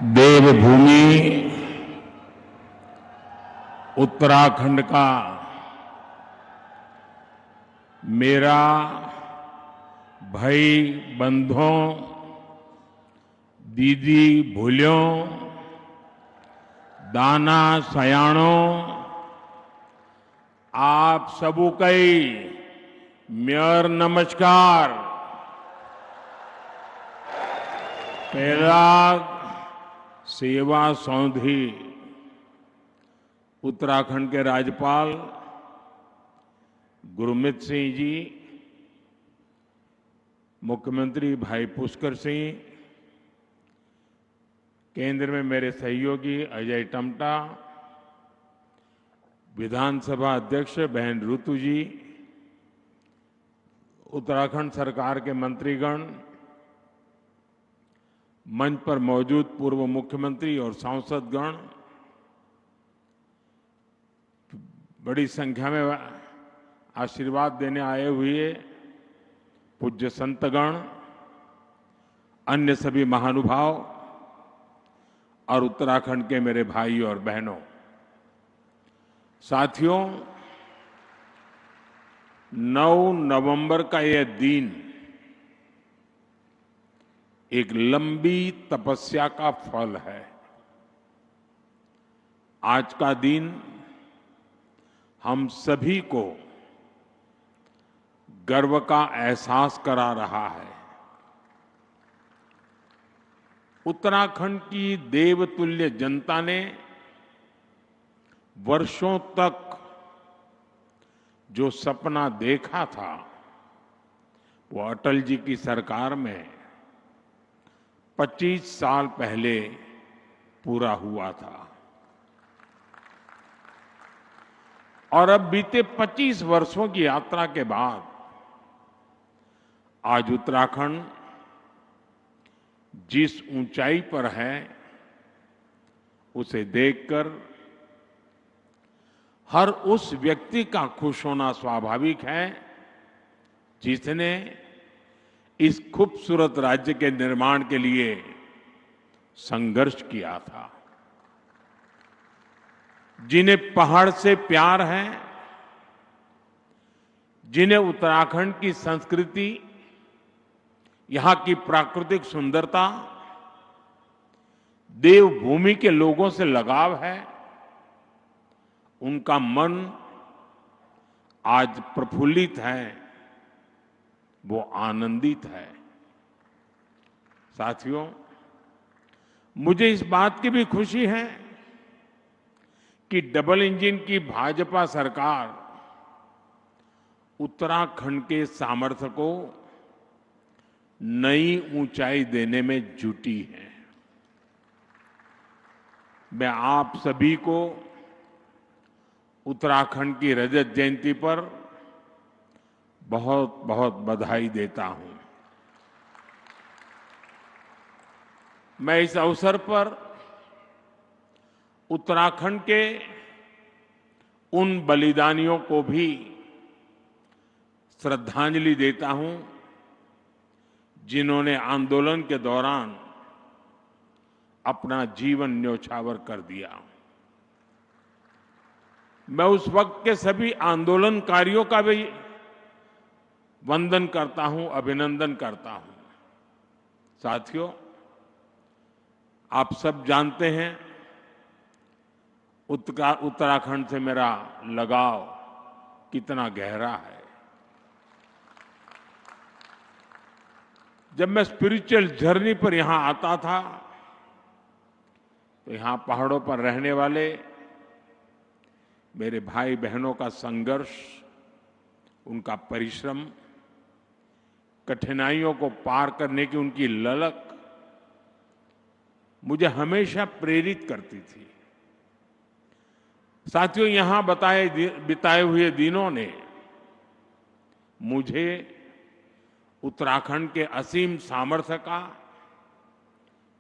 देवभूमि उत्तराखंड का मेरा भाई बंधुओं, दीदी भूलियों, दाना सयाणों, आप सबू कई मेयर नमस्कार। पहला सेवा सौंधी उत्तराखंड के राज्यपाल गुरमीत सिंह जी, मुख्यमंत्री भाई पुष्कर सिंह, केंद्र में मेरे सहयोगी अजय टमटा, विधानसभा अध्यक्ष बहन ऋतु जी, उत्तराखंड सरकार के मंत्रीगण, मंच पर मौजूद पूर्व मुख्यमंत्री और सांसदगण, बड़ी संख्या में आशीर्वाद देने आए हुए पूज्य संतगण, अन्य सभी महानुभाव और उत्तराखंड के मेरे भाई और बहनों, साथियों, 9 नवंबर का यह दिन एक लंबी तपस्या का फल है। आज का दिन हम सभी को गर्व का एहसास करा रहा है। उत्तराखंड की देवतुल्य जनता ने वर्षों तक जो सपना देखा था, वो अटल जी की सरकार में 25 साल पहले पूरा हुआ था। और अब बीते 25 वर्षों की यात्रा के बाद आज उत्तराखंड जिस ऊंचाई पर है, उसे देखकर हर उस व्यक्ति का खुश होना स्वाभाविक है जिसने इस खूबसूरत राज्य के निर्माण के लिए संघर्ष किया था, जिन्हें पहाड़ से प्यार है, जिन्हें उत्तराखंड की संस्कृति, यहां की प्राकृतिक सुंदरता, देवभूमि के लोगों से लगाव है, उनका मन आज प्रफुल्लित है, वो आनंदित है। साथियों, मुझे इस बात की भी खुशी है कि डबल इंजन की भाजपा सरकार उत्तराखंड के सामर्थ्य को नई ऊंचाई देने में जुटी है। मैं आप सभी को उत्तराखंड की रजत जयंती पर बहुत बहुत बधाई देता हूं। मैं इस अवसर पर उत्तराखंड के उन बलिदानियों को भी श्रद्धांजलि देता हूं जिन्होंने आंदोलन के दौरान अपना जीवन न्यौछावर कर दिया। मैं उस वक्त के सभी आंदोलनकारियों का भी वंदन करता हूं, अभिनंदन करता हूं। साथियों, आप सब जानते हैं उत्तराखंड से मेरा लगाव कितना गहरा है। जब मैं स्पिरिचुअल जर्नी पर यहां आता था, तो यहां पहाड़ों पर रहने वाले मेरे भाई बहनों का संघर्ष, उनका परिश्रम, कठिनाइयों को पार करने की उनकी ललक मुझे हमेशा प्रेरित करती थी। साथियों, यहां बिताए हुए दिनों ने मुझे उत्तराखंड के असीम सामर्थ्य का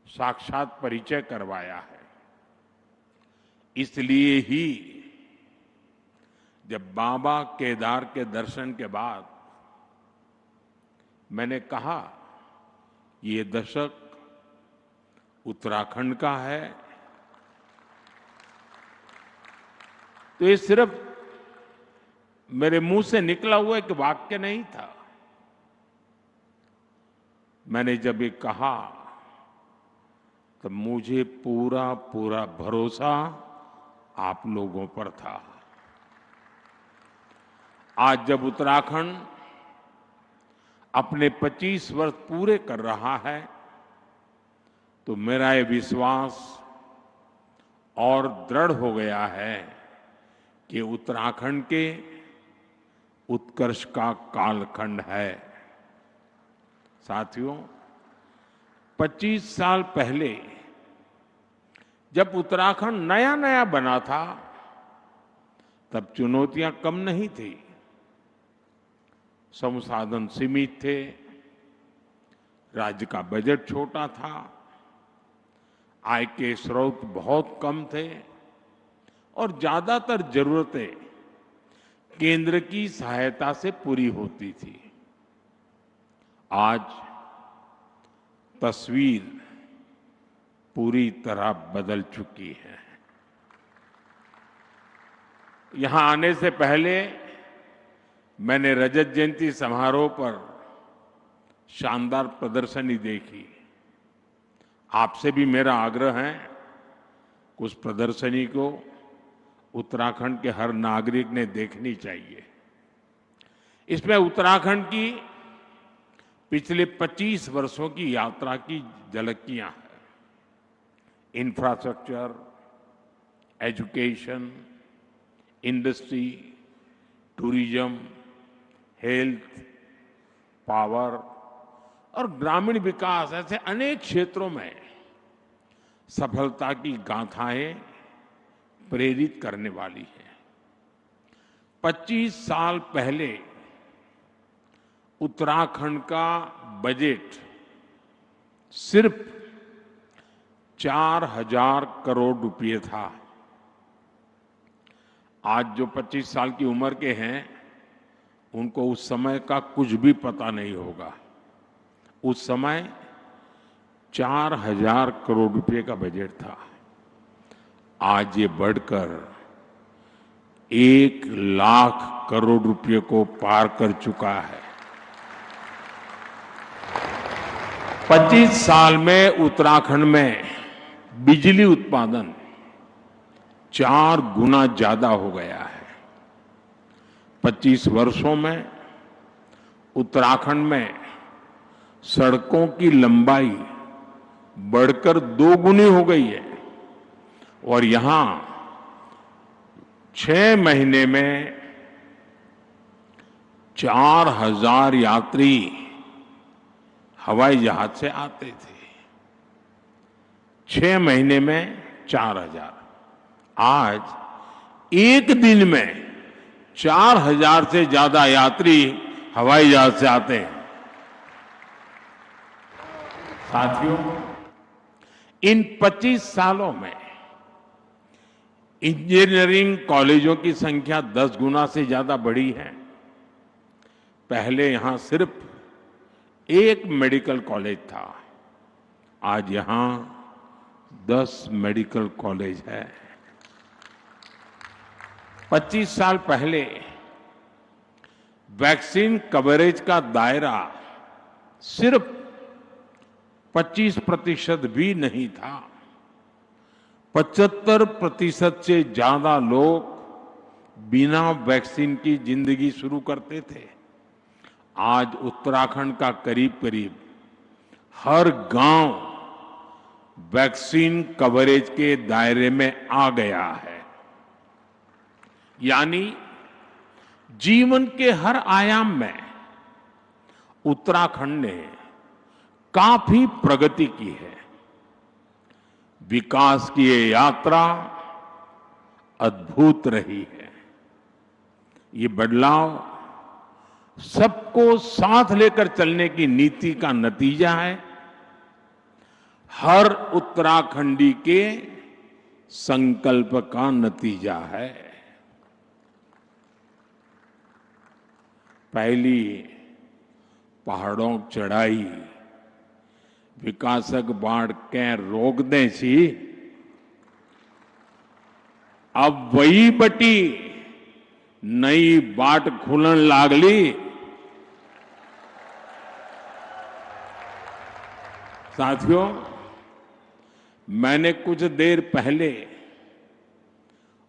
साक्षात परिचय करवाया है। इसलिए ही जब बाबा केदार के दर्शन के बाद मैंने कहा, ये दशक उत्तराखंड का है, तो ये सिर्फ मेरे मुंह से निकला हुआ एक वाक्य नहीं था। मैंने जब ये कहा तो मुझे पूरा पूरा भरोसा आप लोगों पर था। आज जब उत्तराखंड अपने 25 वर्ष पूरे कर रहा है, तो मेरा ये विश्वास और दृढ़ हो गया है कि उत्तराखंड के उत्कर्ष का कालखंड है। साथियों, 25 साल पहले जब उत्तराखंड नया नया बना था, तब चुनौतियां कम नहीं थी। संसाधन सीमित थे, राज्य का बजट छोटा था, आय के स्रोत बहुत कम थे और ज्यादातर जरूरतें केंद्र की सहायता से पूरी होती थी। आज तस्वीर पूरी तरह बदल चुकी है। यहां आने से पहले मैंने रजत जयंती समारोह पर शानदार प्रदर्शनी देखी। आपसे भी मेरा आग्रह है, उस प्रदर्शनी को उत्तराखंड के हर नागरिक ने देखनी चाहिए। इसमें उत्तराखंड की पिछले 25 वर्षों की यात्रा की झलकियां हैं। Infrastructure, education, industry, tourism, health, power और ग्रामीण विकास, ऐसे अनेक क्षेत्रों में सफलता की गाथाएं प्रेरित करने वाली है। 25 साल पहले उत्तराखंड का बजट सिर्फ 4,000 करोड़ रुपए था। आज जो 25 साल की उम्र के हैं, उनको उस समय का कुछ भी पता नहीं होगा। उस समय 4,000 करोड़ रुपए का बजट था। आज ये बढ़कर 1,00,000 करोड़ रुपए को पार कर चुका है। 25 साल में उत्तराखंड में बिजली उत्पादन 4 गुना ज्यादा हो गया है। 25 वर्षों में उत्तराखंड में सड़कों की लंबाई बढ़कर 2 गुनी हो गई है और यहां 6 महीने में 4,000 यात्री हवाई जहाज से आते थे। 6 महीने में 4,000। आज एक दिन में 4,000 से ज्यादा यात्री हवाई जहाज से आते हैं। साथियों, इन 25 सालों में इंजीनियरिंग कॉलेजों की संख्या 10 गुना से ज्यादा बढ़ी है। पहले यहां सिर्फ एक मेडिकल कॉलेज था, आज यहां 10 मेडिकल कॉलेज है। 25 साल पहले वैक्सीन कवरेज का दायरा सिर्फ 25% भी नहीं था। 75% से ज्यादा लोग बिना वैक्सीन की जिंदगी शुरू करते थे। आज उत्तराखंड का करीब करीब हर गांव वैक्सीन कवरेज के दायरे में आ गया है। यानी जीवन के हर आयाम में उत्तराखंड ने काफी प्रगति की है। विकास की ये यात्रा अद्भुत रही है। ये बदलाव सबको साथ लेकर चलने की नीति का नतीजा है। हर उत्तराखंडी के संकल्प का नतीजा है। पहली पहाड़ों की चढ़ाई विकासक बाढ़ कै रोक दे सी अब वही बटी नई बाट खुलन लागली। साथियों, मैंने कुछ देर पहले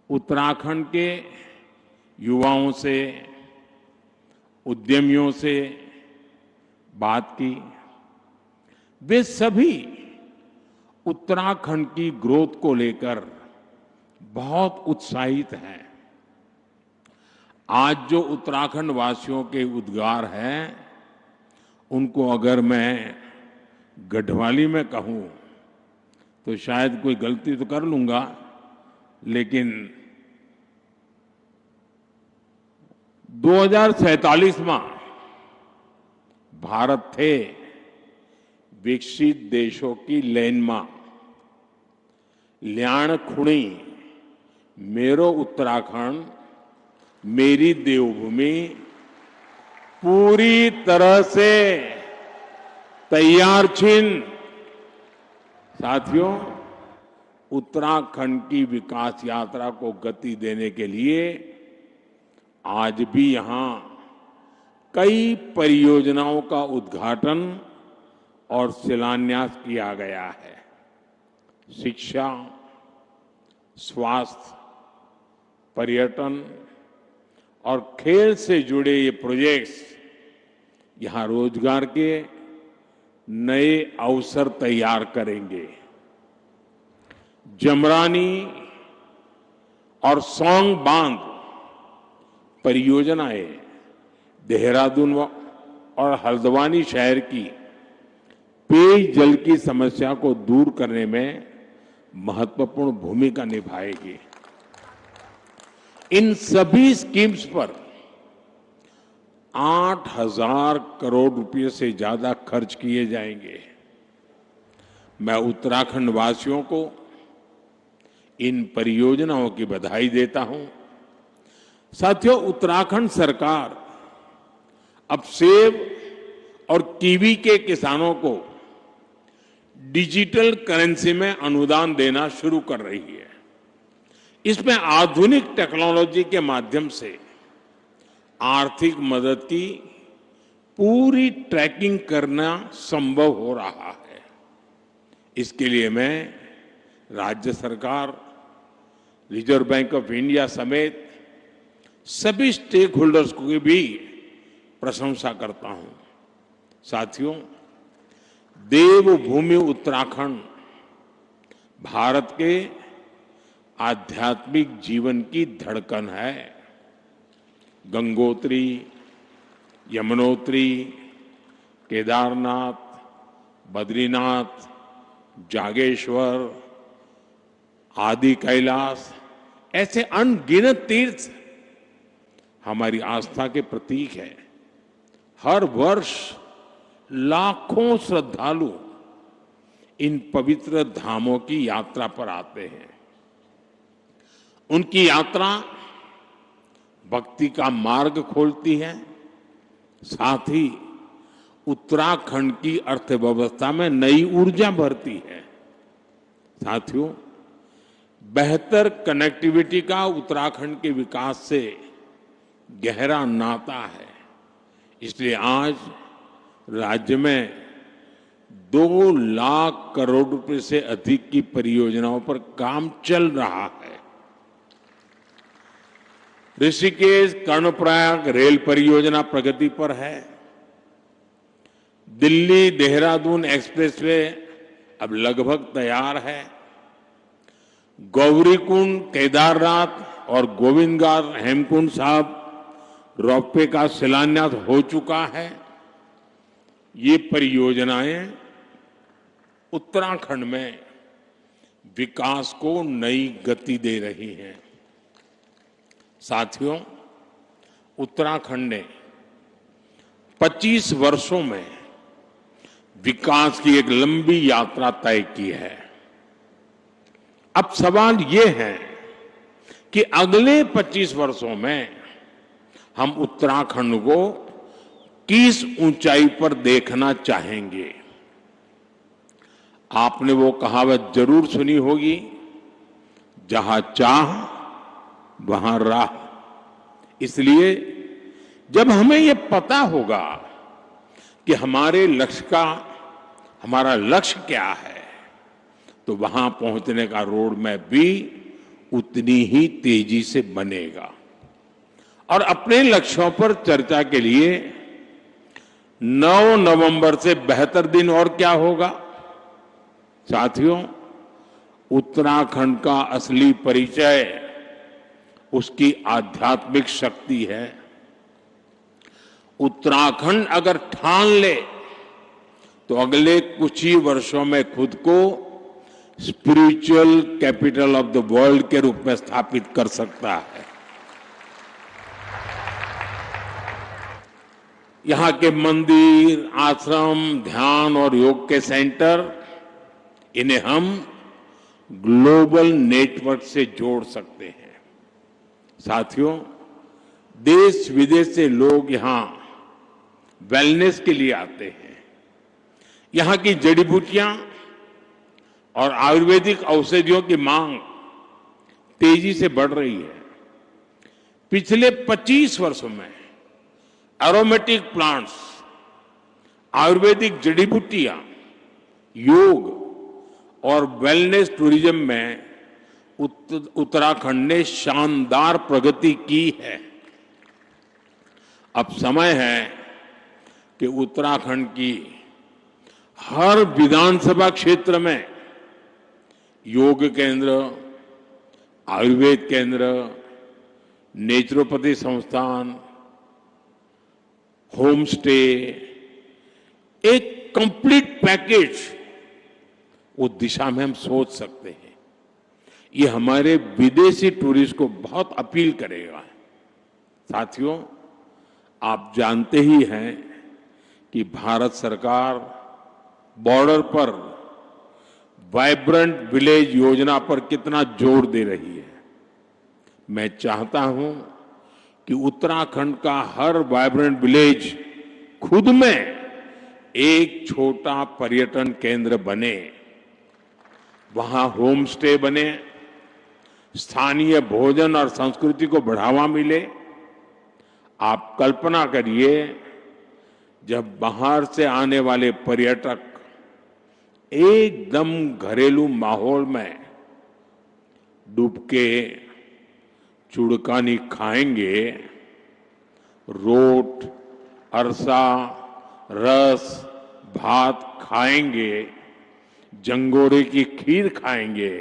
उत्तराखंड के युवाओं से, उद्यमियों से बात की। वे सभी उत्तराखंड की ग्रोथ को लेकर बहुत उत्साहित हैं। आज जो उत्तराखंड वासियों के उद्गार हैं, उनको अगर मैं गढ़वाली में कहूं तो शायद कोई गलती तो कर लूंगा, लेकिन 2047 में भारत थे विकसित देशों की लेन में ल्याण खुणी मेरो उत्तराखंड मेरी देवभूमि पूरी तरह से तैयार छिन। साथियों, उत्तराखंड की विकास यात्रा को गति देने के लिए आज भी यहां कई परियोजनाओं का उद्घाटन और शिलान्यास किया गया है। शिक्षा, स्वास्थ्य, पर्यटन और खेल से जुड़े ये प्रोजेक्ट्स यहां रोजगार के नए अवसर तैयार करेंगे। जमरानी और सौंग बांध परियोजनाएं देहरादून और हल्द्वानी शहर की पेयजल की समस्या को दूर करने में महत्वपूर्ण भूमिका निभाएगी। इन सभी स्कीम्स पर 8,000 करोड़ रुपए से ज्यादा खर्च किए जाएंगे। मैं उत्तराखंड वासियों को इन परियोजनाओं की बधाई देता हूं। साथियों, उत्तराखंड सरकार अब सेब और कीवी के किसानों को डिजिटल करेंसी में अनुदान देना शुरू कर रही है। इसमें आधुनिक टेक्नोलॉजी के माध्यम से आर्थिक मदद की पूरी ट्रैकिंग करना संभव हो रहा है। इसके लिए मैं राज्य सरकार, रिजर्व बैंक ऑफ इंडिया समेत सभी स्टेक होल्डर्स की भी प्रशंसा करता हूं। साथियों, देवभूमि उत्तराखंड भारत के आध्यात्मिक जीवन की धड़कन है। गंगोत्री, यमुनोत्री, केदारनाथ, बद्रीनाथ, जागेश्वर, आदि कैलाश, ऐसे अनगिनत तीर्थ हमारी आस्था के प्रतीक है। हर वर्ष लाखों श्रद्धालु इन पवित्र धामों की यात्रा पर आते हैं। उनकी यात्रा भक्ति का मार्ग खोलती है, साथ ही उत्तराखंड की अर्थव्यवस्था में नई ऊर्जा भरती है। साथियों, बेहतर कनेक्टिविटी का उत्तराखंड के विकास से गहरा नाता है। इसलिए आज राज्य में 2 लाख करोड़ रुपए से अधिक की परियोजनाओं पर काम चल रहा है। ऋषिकेश कर्णप्रयाग रेल परियोजना प्रगति पर है। दिल्ली देहरादून एक्सप्रेसवे अब लगभग तैयार है। गौरीकुंड, केदारनाथ और गोविंदघाट हेमकुंड साहब रोपवे का शिलान्यास हो चुका है। ये परियोजनाएं उत्तराखंड में विकास को नई गति दे रही हैं। साथियों, उत्तराखंड ने 25 वर्षों में विकास की एक लंबी यात्रा तय की है। अब सवाल ये है कि अगले 25 वर्षों में हम उत्तराखंड को किस ऊंचाई पर देखना चाहेंगे। आपने वो कहावत जरूर सुनी होगी, जहां चाह वहां राह। इसलिए जब हमें ये पता होगा कि हमारा लक्ष्य क्या है, तो वहां पहुंचने का रोड मैप भी उतनी ही तेजी से बनेगा। और अपने लक्ष्यों पर चर्चा के लिए 9 नवंबर से बेहतर दिन और क्या होगा। साथियों, उत्तराखंड का असली परिचय उसकी आध्यात्मिक शक्ति है। उत्तराखंड अगर ठान ले तो अगले कुछ ही वर्षों में खुद को spiritual capital of the world के रूप में स्थापित कर सकता है। यहां के मंदिर, आश्रम, ध्यान और योग के सेंटर, इन्हें हम ग्लोबल नेटवर्क से जोड़ सकते हैं। साथियों, देश विदेश से लोग यहां वेलनेस के लिए आते हैं। यहां की जड़ी बूटियां और आयुर्वेदिक औषधियों की मांग तेजी से बढ़ रही है। पिछले 25 वर्षों में एरोमेटिक प्लांट्स, आयुर्वेदिक जड़ी बूटियां, योग और वेलनेस टूरिज्म में उत्तराखंड ने शानदार प्रगति की है। अब समय है कि उत्तराखंड की हर विधानसभा क्षेत्र में योग केंद्र, आयुर्वेद केंद्र, नेचुरोपैथी संस्थान, होम स्टे, एक कंप्लीट पैकेज, वो दिशा में हम सोच सकते हैं। ये हमारे विदेशी टूरिस्ट को बहुत अपील करेगा। साथियों, आप जानते ही हैं कि भारत सरकार बॉर्डर पर वाइब्रेंट विलेज योजना पर कितना जोर दे रही है। मैं चाहता हूं कि उत्तराखंड का हर वाइब्रेंट विलेज खुद में एक छोटा पर्यटन केंद्र बने, वहां होम स्टे बने, स्थानीय भोजन और संस्कृति को बढ़ावा मिले। आप कल्पना करिए, जब बाहर से आने वाले पर्यटक एकदम घरेलू माहौल में डुबके चुड़कानी खाएंगे, रोट, अरसा, रस, भात खाएंगे, जंगोरे की खीर खाएंगे,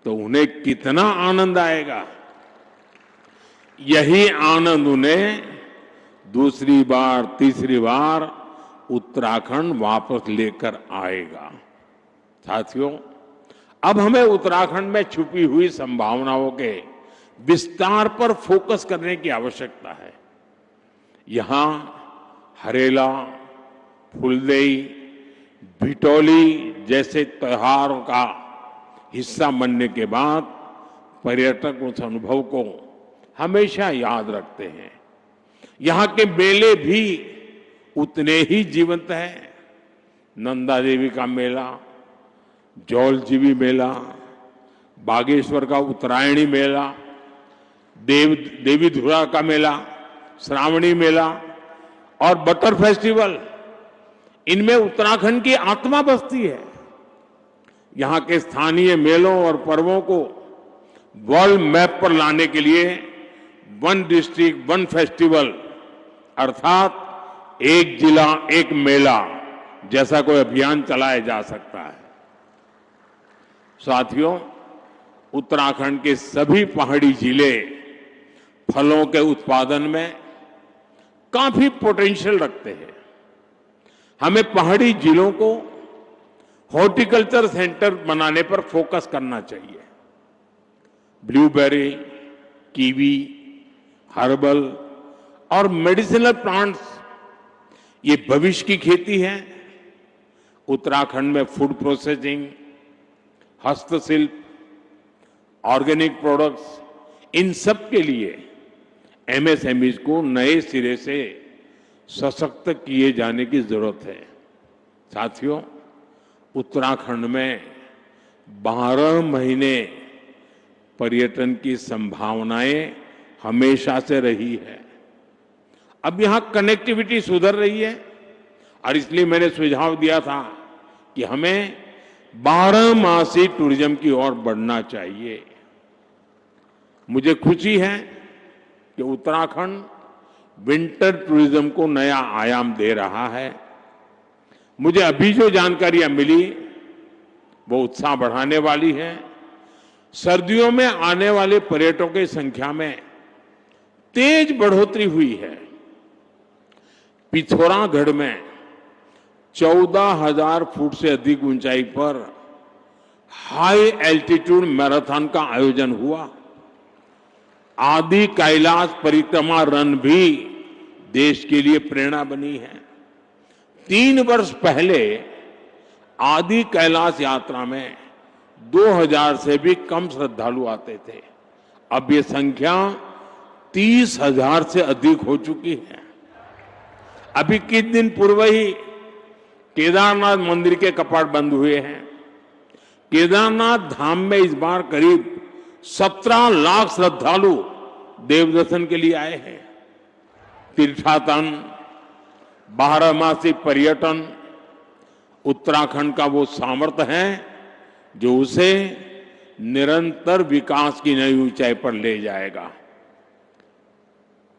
तो उन्हें कितना आनंद आएगा। यही आनंद उन्हें दूसरी बार, तीसरी बार उत्तराखंड वापस लेकर आएगा। साथियों, अब हमें उत्तराखंड में छुपी हुई संभावनाओं के विस्तार पर फोकस करने की आवश्यकता है। यहां हरेला, फुलदेई, भिटौली जैसे त्योहारों का हिस्सा बनने के बाद पर्यटक उस अनुभव को हमेशा याद रखते हैं। यहां के मेले भी उतने ही जीवंत हैं। नंदा देवी का मेला, जौलजीबी मेला, बागेश्वर का उत्तरायणी मेला, देवी धुरा का मेला, श्रावणी मेला और बटर फेस्टिवल, इनमें उत्तराखंड की आत्मा बसती है। यहां के स्थानीय मेलों और पर्वों को वर्ल्ड मैप पर लाने के लिए वन डिस्ट्रिक्ट वन फेस्टिवल, अर्थात एक जिला एक मेला जैसा कोई अभियान चलाया जा सकता है। साथियों, उत्तराखंड के सभी पहाड़ी जिले फलों के उत्पादन में काफी पोटेंशियल रखते हैं। हमें पहाड़ी जिलों को हॉर्टिकल्चर सेंटर बनाने पर फोकस करना चाहिए। ब्लूबेरी, कीवी, हर्बल और मेडिसिनल प्लांट्स, ये भविष्य की खेती है। उत्तराखंड में फूड प्रोसेसिंग, हस्तशिल्प, ऑर्गेनिक प्रोडक्ट्स, इन सब के लिए एमएसएमईज को नए सिरे से सशक्त किए जाने की जरूरत है। साथियों, उत्तराखंड में 12 महीने पर्यटन की संभावनाएं हमेशा से रही है। अब यहां कनेक्टिविटी सुधर रही है और इसलिए मैंने सुझाव दिया था कि हमें 12 मासी टूरिज्म की ओर बढ़ना चाहिए। मुझे खुशी है कि उत्तराखंड विंटर टूरिज्म को नया आयाम दे रहा है। मुझे अभी जो जानकारियां मिली वो उत्साह बढ़ाने वाली है। सर्दियों में आने वाले पर्यटकों की संख्या में तेज बढ़ोतरी हुई है। पिथौरागढ़ में 14,000 फुट से अधिक ऊंचाई पर हाई एल्टीट्यूड मैराथन का आयोजन हुआ। आदि कैलाश परिक्रमा रन भी देश के लिए प्रेरणा बनी है। 3 वर्ष पहले आदि कैलाश यात्रा में 2,000 से भी कम श्रद्धालु आते थे। अब ये संख्या 30,000 से अधिक हो चुकी है। अभी कुछ दिन पूर्व ही केदारनाथ मंदिर के कपाट बंद हुए हैं। केदारनाथ धाम में इस बार करीब 17 लाख श्रद्धालु देवदर्शन के लिए आए हैं। तीर्थाटन, 12मासी पर्यटन उत्तराखंड का वो सामर्थ्य है जो उसे निरंतर विकास की नई ऊंचाई पर ले जाएगा।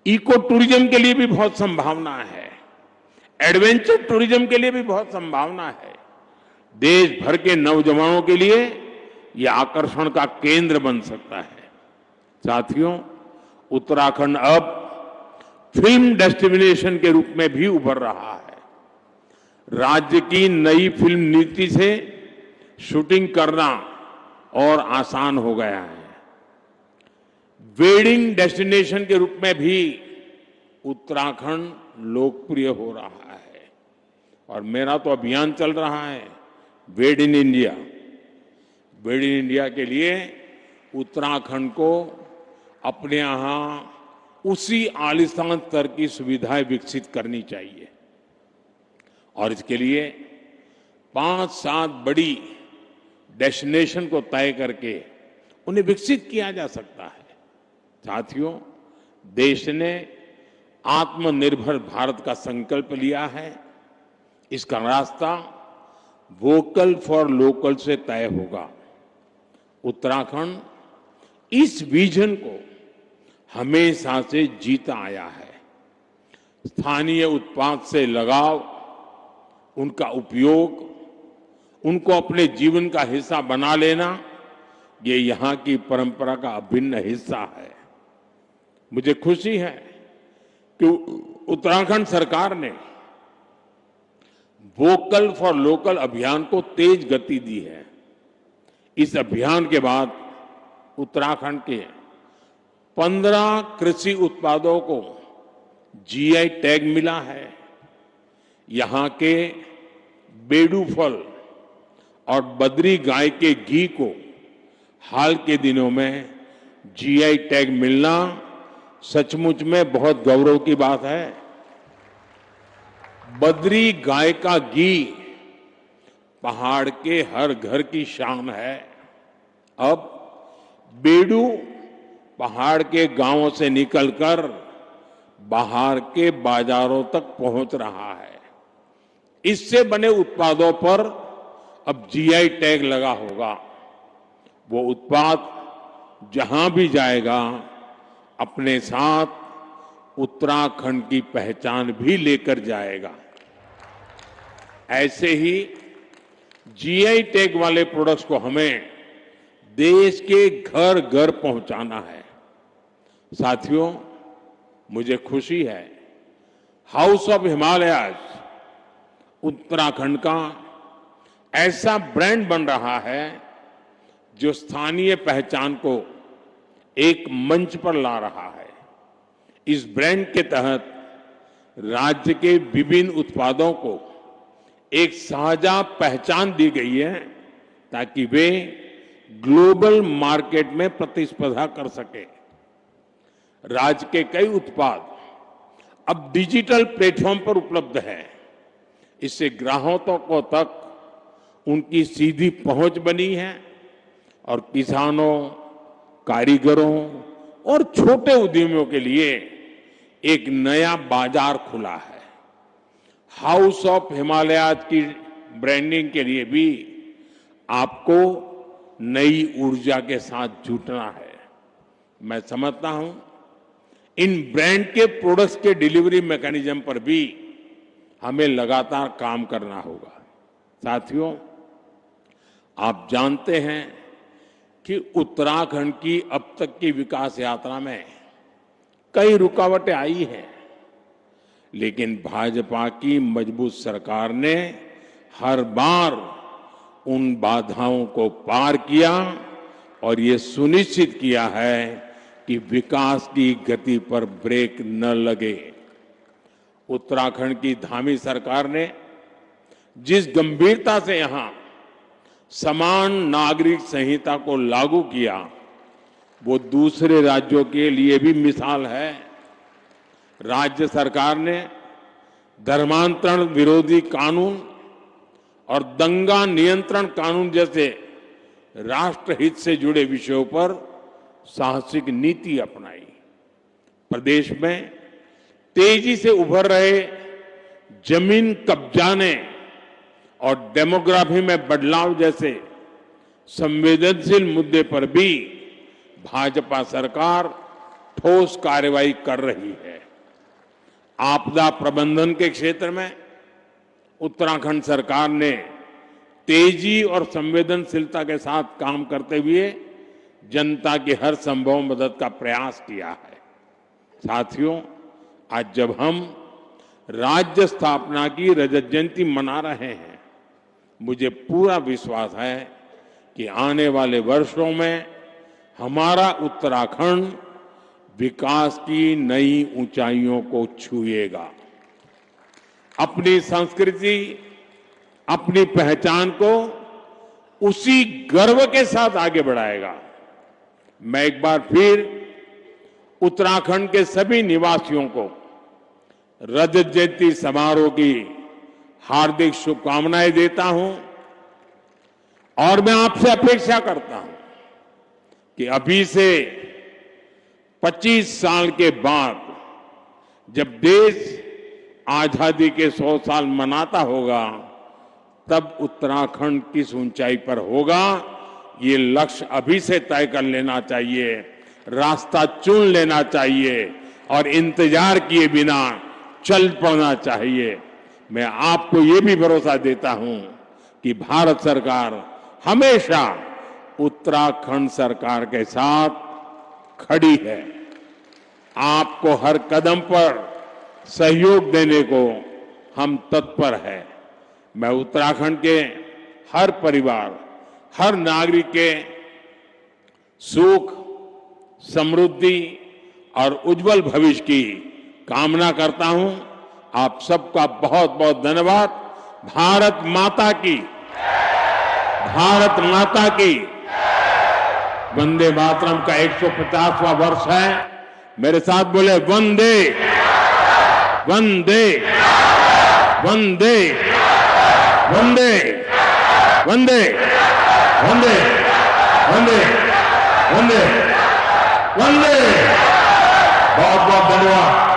इको टूरिज्म के लिए भी बहुत संभावना है। एडवेंचर टूरिज्म के लिए भी बहुत संभावना है। देश भर के नौजवानों के लिए यह आकर्षण का केंद्र बन सकता है। साथियों, उत्तराखंड अब फिल्म डेस्टिनेशन के रूप में भी उभर रहा है। राज्य की नई फिल्म नीति से शूटिंग करना और आसान हो गया है। वेडिंग डेस्टिनेशन के रूप में भी उत्तराखंड लोकप्रिय हो रहा है और मेरा तो अभियान चल रहा है वेड in India. Wade in India के लिए उत्तराखंड को अपने यहां उसी आलीशान स्तर की सुविधाएं विकसित करनी चाहिए और इसके लिए 5-7 बड़ी डेस्टिनेशन को तय करके उन्हें विकसित किया जा सकता है। साथियों, देश ने आत्मनिर्भर भारत का संकल्प लिया है। इसका रास्ता वोकल फॉर लोकल से तय होगा। उत्तराखंड इस विजन को हमेशा से जीता आया है। स्थानीय उत्पाद से लगाव, उनका उपयोग, उनको अपने जीवन का हिस्सा बना लेना, ये यहां की परंपरा का अभिन्न हिस्सा है। मुझे खुशी है कि उत्तराखंड सरकार ने वोकल फॉर लोकल अभियान को तेज गति दी है। इस अभियान के बाद उत्तराखंड के 15 कृषि उत्पादों को जीआई टैग मिला है। यहां के बेडू फल और बद्री गाय के घी को हाल के दिनों में जीआई टैग मिलना सचमुच में बहुत गौरव की बात है। बद्री गाय का घी पहाड़ के हर घर की शान है। अब बेडू पहाड़ के गांवों से निकलकर बाहर के बाजारों तक पहुंच रहा है। इससे बने उत्पादों पर अब जीआई टैग लगा होगा। वो उत्पाद जहां भी जाएगा अपने साथ उत्तराखंड की पहचान भी लेकर जाएगा। ऐसे ही जीआई टैग वाले प्रोडक्ट्स को हमें देश के घर घर पहुंचाना है। साथियों, मुझे खुशी है हाउस ऑफ हिमालयाज उत्तराखंड का ऐसा ब्रांड बन रहा है जो स्थानीय पहचान को एक मंच पर ला रहा है। इस ब्रांड के तहत राज्य के विभिन्न उत्पादों को एक साझा पहचान दी गई है ताकि वे ग्लोबल मार्केट में प्रतिस्पर्धा कर सके। राज्य के कई उत्पाद अब डिजिटल प्लेटफॉर्म पर उपलब्ध हैं। इससे ग्राहकों को तक उनकी सीधी पहुंच बनी है और किसानों, कारीगरों और छोटे उद्यमियों के लिए एक नया बाजार खुला है। हाउस ऑफ हिमालयाज की ब्रांडिंग के लिए भी आपको नई ऊर्जा के साथ जुटना है। मैं समझता हूं इन ब्रांड के प्रोडक्ट्स के डिलीवरी मैकेनिज्म पर भी हमें लगातार काम करना होगा। साथियों, आप जानते हैं कि उत्तराखंड की अब तक की विकास यात्रा में कई रुकावटें आई हैं, लेकिन भाजपा की मजबूत सरकार ने हर बार उन बाधाओं को पार किया और ये सुनिश्चित किया है कि विकास की गति पर ब्रेक न लगे। उत्तराखंड की धामी सरकार ने जिस गंभीरता से यहां समान नागरिक संहिता को लागू किया, वो दूसरे राज्यों के लिए भी मिसाल है। राज्य सरकार ने धर्मांतरण विरोधी कानून और दंगा नियंत्रण कानून जैसे राष्ट्रहित से जुड़े विषयों पर साहसिक नीति अपनाई। प्रदेश में तेजी से उभर रहे जमीन कब्जाने और डेमोग्राफी में बदलाव जैसे संवेदनशील मुद्दे पर भी भाजपा सरकार ठोस कार्रवाई कर रही है। आपदा प्रबंधन के क्षेत्र में उत्तराखंड सरकार ने तेजी और संवेदनशीलता के साथ काम करते हुए जनता की हर संभव मदद का प्रयास किया है। साथियों, आज जब हम राज्य स्थापना की रजत जयंती मना रहे हैं, मुझे पूरा विश्वास है कि आने वाले वर्षों में हमारा उत्तराखंड विकास की नई ऊंचाइयों को छुएगा, अपनी संस्कृति, अपनी पहचान को उसी गर्व के साथ आगे बढ़ाएगा। मैं एक बार फिर उत्तराखंड के सभी निवासियों को रजत जयंती समारोह की हार्दिक शुभकामनाएं देता हूं और मैं आपसे अपेक्षा करता हूं कि अभी से 25 साल के बाद जब देश आजादी के 100 साल मनाता होगा, तब उत्तराखंड किस ऊंचाई पर होगा, ये लक्ष्य अभी से तय कर लेना चाहिए, रास्ता चुन लेना चाहिए और इंतजार किए बिना चल पड़ना चाहिए। मैं आपको ये भी भरोसा देता हूं कि भारत सरकार हमेशा उत्तराखंड सरकार के साथ खड़ी है। आपको हर कदम पर सहयोग देने को हम तत्पर हैं। मैं उत्तराखंड के हर परिवार, हर नागरिक के सुख, समृद्धि और उज्जवल भविष्य की कामना करता हूं। आप सबका बहुत बहुत धन्यवाद। भारत माता की, भारत माता की। वंदे मातरम का 150वां वर्ष है। मेरे साथ बोले वंदे वंदे वंदे वंदे वंदे वंदे वंदे वंदे वंदे। बहुत बहुत धन्यवाद।